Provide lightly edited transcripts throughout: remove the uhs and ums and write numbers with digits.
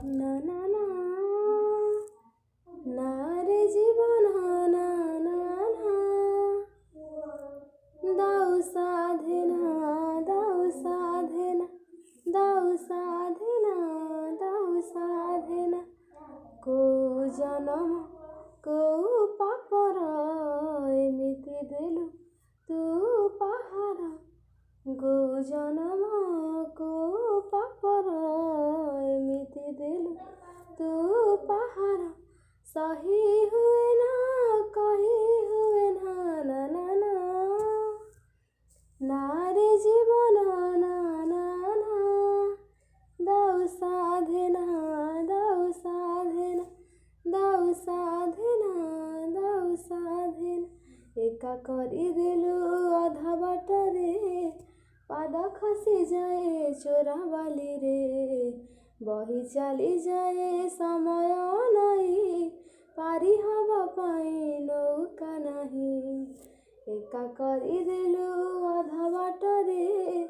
ना ना ना ना रे जीवन ना ना ना दाऊ साधना दाऊ साधना दाऊ साधना दाऊ साधना को जन्म को पापर एमिति देलु तू पहाड़ गो जन्म को पापर एमिति देलु तू पहाड़ सही हुए ना कही हुए ना ना ना ना नारे जीवन ना ना ना दाऊ साधना दाऊ साधना दाऊ साधना दाऊ साधना एका करी देलु अधा बाटरे पाद खसी जाए चोरा बाली रे बही चली जाए समय नहीं पारी हवा पाई नौका नहीं एका करी देलु अधा बाटरे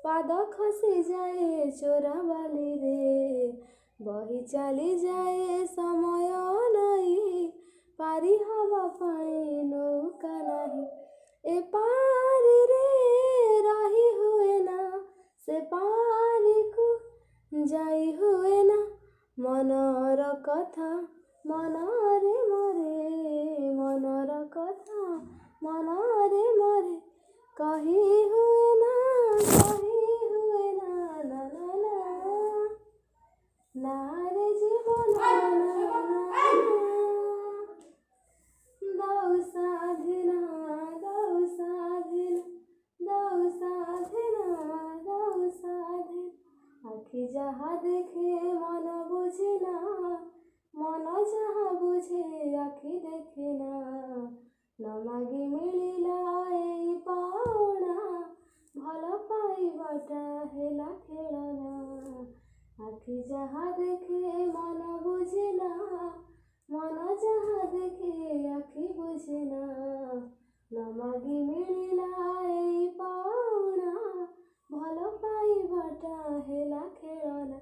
पाद खसी जाए चोरा बाली रे बही चली जाए समय नहीं पारी हवा पाई नौका नहीं ए पारी रे रही हुए ना से पारी को जाई हुए ना मनर कथा मनरे मरे मनर कथा मनरे मरे कही हुए ना ना ना ना नारे जीवन ना ना दाऊ साधना दाऊ साधना दाऊ साधना दाऊ साधना आखि जहाँ देखे मन बुझे ना मन जहाँ बुझे आखि देखे ना न मागी मिलिला एई पाउना भल पाइबाटा हेला खेलना आखि जहाँ देखे मन बुझे ना मन जहाँ देखे आखि बुझे ना न मागी मिलिला एई पाउना भल पाइबाटा हेला खेलना।